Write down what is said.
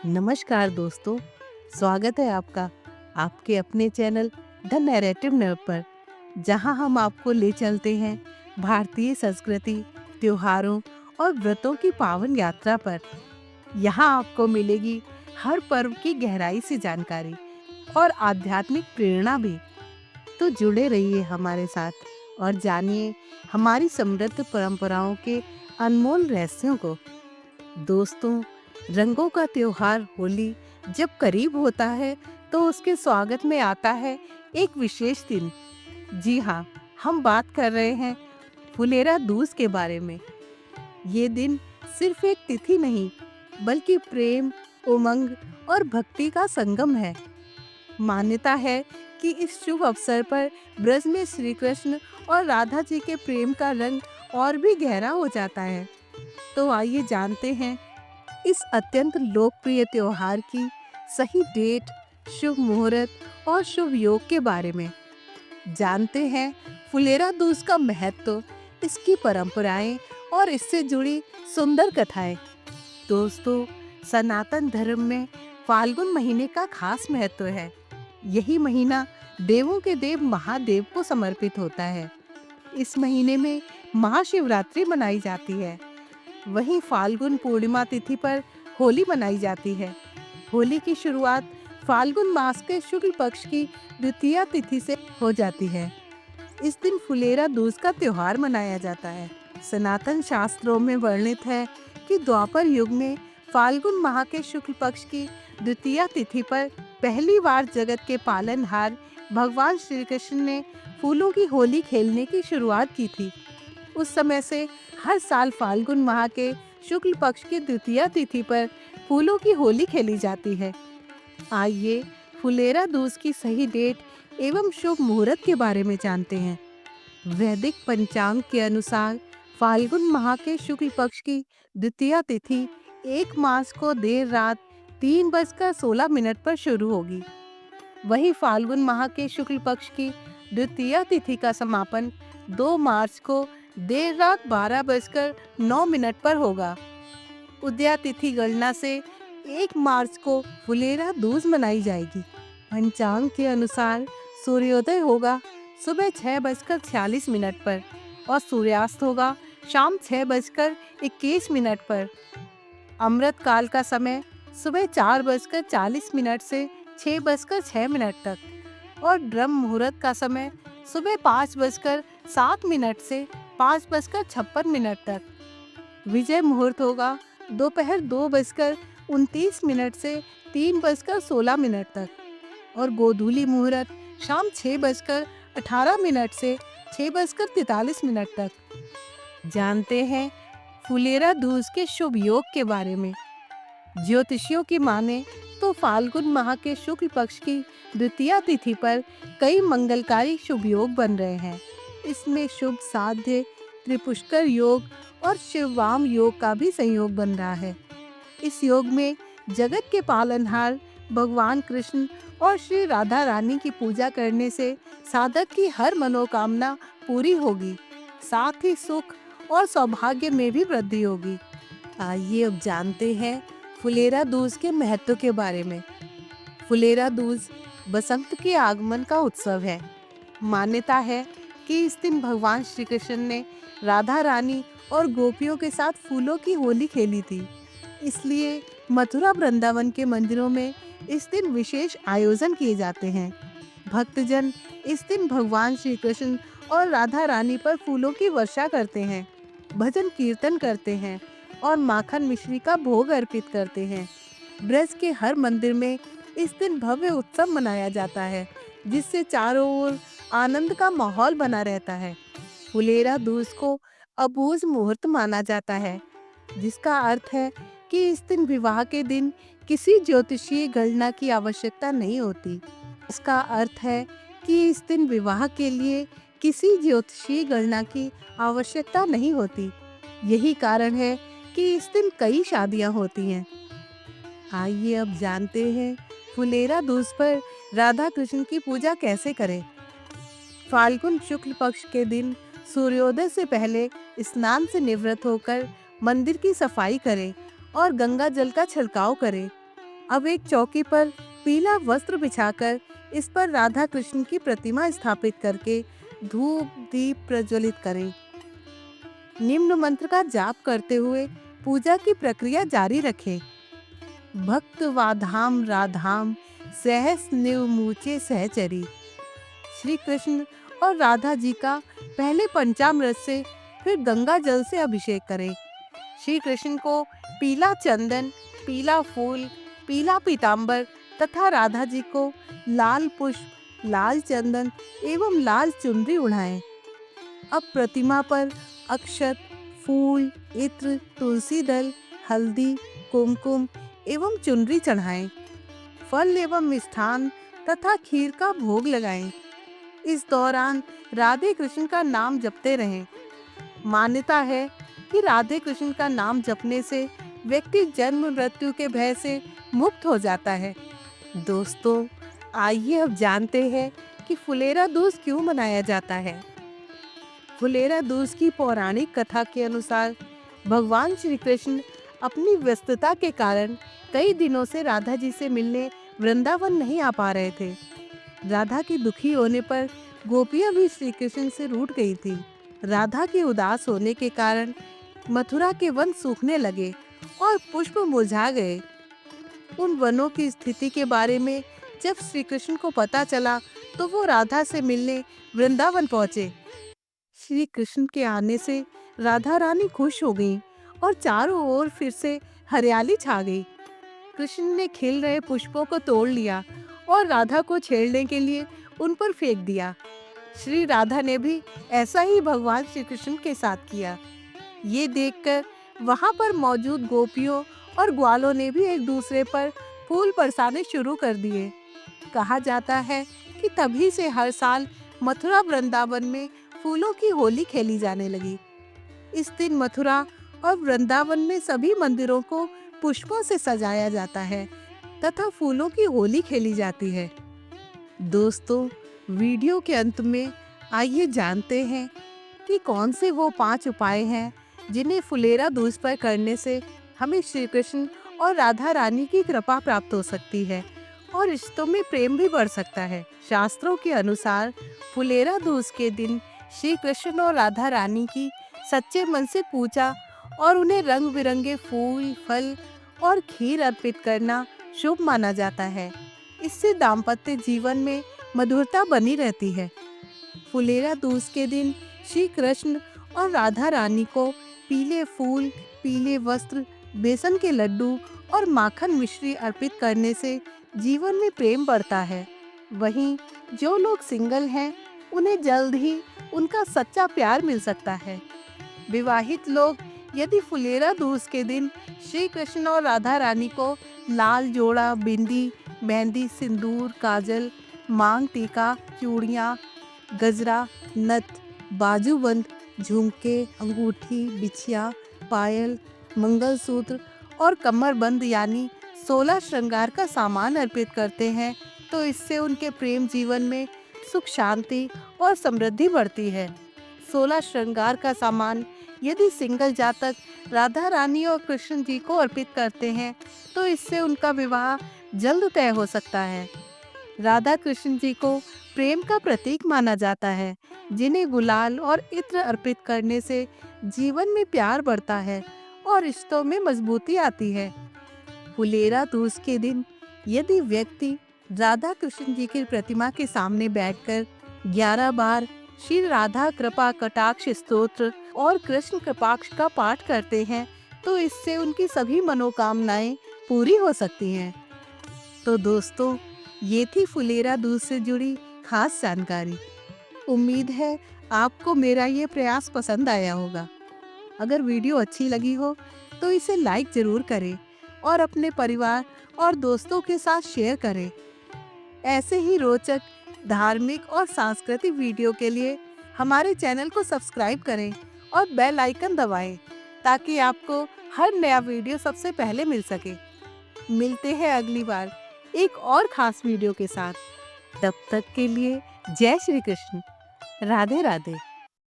नमस्कार दोस्तों, स्वागत है आपका आपके अपने चैनल द नैरेटिव नर्व पर, जहां हम आपको ले चलते हैं भारतीय संस्कृति, त्योहारों और व्रतों की पावन यात्रा पर। यहां आपको मिलेगी हर पर्व की गहराई से जानकारी और आध्यात्मिक प्रेरणा भी। तो जुड़े रहिए हमारे साथ और जानिए हमारी समृद्ध परंपराओं के अनमोल रहस्यों को। दोस्तों, रंगों का त्योहार होली जब करीब होता है तो उसके स्वागत में आता है एक विशेष दिन। जी हाँ, हम बात कर रहे हैं फुलेरा दूज के बारे में। ये दिन सिर्फ एक तिथि नहीं, बल्कि प्रेम, उमंग और भक्ति का संगम है। मान्यता है कि इस शुभ अवसर पर ब्रज में श्री कृष्ण और राधा जी के प्रेम का रंग और भी गहरा हो जाता है। तो आइए जानते हैं इस अत्यंत लोकप्रिय त्योहार की सही डेट, शुभ मुहूर्त और शुभ योग के बारे में। जानते हैं फुलेरा दूज का महत्व, इसकी परंपराएं और इससे जुड़ी सुंदर कथाएं। दोस्तों, सनातन धर्म में फाल्गुन महीने का खास महत्व है। यही महीना देवों के देव महादेव को समर्पित होता है। इस महीने में महाशिवरात्रि मनाई जाती है। वहीं फाल्गुन पूर्णिमा तिथि पर होली मनाई जाती है। होली की शुरुआत फाल्गुन मास के शुक्ल पक्ष की द्वितीया तिथि से हो जाती है। इस दिन फुलेरा दूज का त्योहार मनाया जाता है। सनातन शास्त्रों में वर्णित है कि द्वापर युग में फाल्गुन माह के शुक्ल पक्ष की द्वितीया तिथि पर पहली बार जगत के पालनहार भगवान श्री कृष्ण ने फूलों की होली खेलने की शुरुआत की थी। उस समय से हर साल फाल्गुन माह के शुक्ल पक्ष की द्वितीया तिथि पर फूलों की होली खेली जाती है। आइए फुलेरा दूज की सही डेट एवं शुभ मुहूर्त के बारे में जानते हैं। वैदिक पंचांग के अनुसार फाल्गुन माह के शुक्ल पक्ष की द्वितीया तिथि 1 मार्च को देर रात 3:16 पर शुरू होगी। वहीं फाल्गुन माह के शुक्ल पक्ष की द्वितीया तिथि का समापन 2 मार्च को देर रात 12:09 पर होगा। उदया तिथि गणना से 1 मार्च को फुलेरा दूज मनाई जाएगी। पंचांग के अनुसार सूर्योदय होगा सुबह 6:46 पर और सूर्यास्त होगा शाम 6:21 पर। अमृत काल का समय सुबह 4:40 से 6:06 तक और ब्रह्म मुहूर्त का समय सुबह 5:07 से 5:56 तक। विजय मुहूर्त होगा दोपहर 2:29 से 3:16 तक और गोधूली मुहूर्त शाम 6:18 से 6:43 तक। जानते हैं फुलेरा दूज के शुभ योग के बारे में। ज्योतिषियों की माने तो फाल्गुन माह के शुक्ल पक्ष की द्वितीया तिथि पर कई मंगलकारी शुभ योग बन रहे हैं। इसमें शुभ साध्य, त्रिपुष्कर योग और शिववाम योग का भी संयोग बन रहा है। इस योग में जगत के पालनहार भगवान कृष्ण और श्री राधा रानी की पूजा करने से साधक की हर मनोकामना पूरी होगी। साथ ही सुख और सौभाग्य में भी वृद्धि होगी। आइए अब जानते हैं फुलेरा दूज के महत्व के बारे में। फुलेरा दूज बसंत के आगमन का उत्सव है। मान्यता है कि इस दिन भगवान श्री कृष्ण ने राधा रानी और गोपियों के साथ फूलों की होली खेली थी। इसलिए मथुरा वृंदावन के मंदिरों में इस दिन विशेष आयोजन किए जाते हैं। भक्तजन इस दिन भगवान श्री कृष्ण और राधा रानी पर फूलों की वर्षा करते हैं, भजन कीर्तन करते हैं और माखन मिश्री का भोग अर्पित करते हैं। ब्रज के हर मंदिर में इस दिन भव्य उत्सव मनाया जाता है, जिससे चारों ओर आनंद का माहौल बना रहता है। फुलेरा दूज को अबूझ मुहूर्त माना जाता है, जिसका अर्थ है कि इस दिन विवाह के दिन किसी ज्योतिषीय गणना की आवश्यकता नहीं होती। इसका अर्थ है कि इस दिन विवाह के लिए किसी ज्योतिषीय गणना की आवश्यकता नहीं होती। यही कारण है कि इस दिन कई शादियां होती हैं। आइए अब जानते हैं फुलेरा दूज पर राधा कृष्ण की पूजा कैसे करें। फाल्गुन शुक्ल पक्ष के दिन सूर्योदय से पहले स्नान से निवृत्त होकर मंदिर की सफाई करें और गंगा जल का छिड़काव करें। अब एक चौकी पर पीला वस्त्र बिछाकर इस पर राधा कृष्ण की प्रतिमा स्थापित करके धूप दीप प्रज्वलित करें। निम्न मंत्र का जाप करते हुए पूजा की प्रक्रिया जारी रखें। भक्त वाधाम राधाम सहस निवमुचे सहचरी। श्री कृष्ण और राधा जी का पहले पंचामृत से फिर गंगा जल से अभिषेक करें। श्री कृष्ण को पीला चंदन, पीला फूल, पीला पीतांबर तथा राधा जी को लाल पुष्प, लाल चंदन एवं लाल चुनरी उड़ाएं। अब प्रतिमा पर अक्षत, फूल, इत्र, तुलसी दल, हल्दी, कुमकुम एवं चुनरी चढ़ाएं। फल एवं मिष्ठान तथा खीर का भोग लगाएं। इस दौरान राधे कृष्ण का नाम जपते रहें। मान्यता है कि राधे कृष्ण का नाम जपने से व्यक्ति जन्म मृत्यु के भय से मुक्त हो जाता है। दोस्तों, आइए अब जानते हैं कि फुलेरा दूज क्यों मनाया जाता है। फुलेरा दूज की पौराणिक कथा के अनुसार भगवान श्री कृष्ण अपनी व्यस्तता के कारण कई दिनों से राधा जी से मिलने वृंदावन नहीं आ पा रहे थे। राधा की दुखी होने पर गोपियां भी श्री कृष्ण से रूठ गई थी। राधा के उदास होने के कारण मथुरा के वन सूखने लगे और पुष्प मुरझा गए। उन वनों की स्थिति के बारे में जब श्री कृष्ण को पता चला तो वो राधा से मिलने वृंदावन पहुंचे। श्री कृष्ण के आने से राधा रानी खुश हो गईं और चारों ओर फिर से हरियाली छा गई। कृष्ण ने खिल रहे पुष्पों को तोड़ लिया और राधा को छेड़ने के लिए उन पर फेंक दिया। श्री राधा ने भी ऐसा ही भगवान श्री कृष्ण के साथ किया। ये देखकर वहां पर मौजूद गोपियों और ग्वालों ने भी एक दूसरे पर फूल बरसाने शुरू कर दिए। कहा जाता है कि तभी से हर साल मथुरा वृंदावन में फूलों की होली खेली जाने लगी। इस दिन मथुरा और वृंदावन में सभी मंदिरों को पुष्पों से सजाया जाता है तथा फूलों की होली खेली जाती है। दोस्तों, वीडियो के अंत में आइए जानते हैं कि कौन से वो 5 उपाय हैं जिन्हें फुलेरा दूज पर करने से हमें श्री कृष्ण और राधा रानी की कृपा प्राप्त हो सकती है और रिश्तों में प्रेम भी बढ़ सकता है। शास्त्रों के अनुसार फुलेरा दूज के दिन श्री कृष्ण और राधा रानी की सच्चे मन से पूजा और उन्हें रंग बिरंगे फूल, फल और खीर अर्पित करना शुभ माना जाता है। इससे दाम्पत्य जीवन में मधुरता बनी रहती है। फुलेरा दूज के दिन श्री कृष्ण और राधा रानी को पीले फूल, पीले वस्त्र, बेसन के लड्डू और माखन मिश्री अर्पित करने से जीवन में प्रेम बढ़ता है। वहीं जो लोग सिंगल हैं, उन्हें जल्द ही उनका सच्चा प्यार मिल सकता है। विवाहित लोग यदि फुलेरा दूज के दिन श्री कृष्ण और राधा रानी को लाल जोड़ा, बिंदी, मेहंदी, सिंदूर, काजल, मांग टीका, चूड़ियाँ, गजरा, नथ, बाजूबंद, झुमके, अंगूठी, बिछिया, पायल, मंगलसूत्र और कमरबंद यानी 16 श्रृंगार का सामान अर्पित करते हैं तो इससे उनके प्रेम जीवन में सुख, शांति और समृद्धि बढ़ती है। 16 श्रृंगार का सामान यदि सिंगल जातक राधा रानी और कृष्ण जी को अर्पित करते हैं तो इससे उनका विवाह जल्द तय हो सकता है। राधा कृष्ण जी को प्रेम का प्रतीक माना जाता है, जिन्हें गुलाल और इत्र अर्पित करने से जीवन में प्यार बढ़ता है और रिश्तों में मजबूती आती है। फुलेरा दूज के दिन यदि व्यक्ति राधा कृष्ण जी की प्रतिमा के सामने बैठकर 11 बार श्री राधा कृपा कटाक्ष स्तोत्र और कृष्ण कृपाक्ष का पाठ करते हैं तो इससे उनकी सभी मनोकामनाएं पूरी हो सकती हैं। तो दोस्तों, ये थी फुलेरा दूज से जुड़ी खास जानकारी। उम्मीद है आपको मेरा ये प्रयास पसंद आया होगा। अगर वीडियो अच्छी लगी हो तो इसे लाइक जरूर करें और अपने परिवार और दोस्तों के साथ शेयर करें। ऐसे ही रोचक, धार्मिक और सांस्कृतिक वीडियो के लिए हमारे चैनल को सब्सक्राइब करें और बेल आइकन दबाएं ताकि आपको हर नया वीडियो सबसे पहले मिल सके। मिलते हैं अगली बार एक और खास वीडियो के साथ। तब तक के लिए जय श्री कृष्ण, राधे राधे।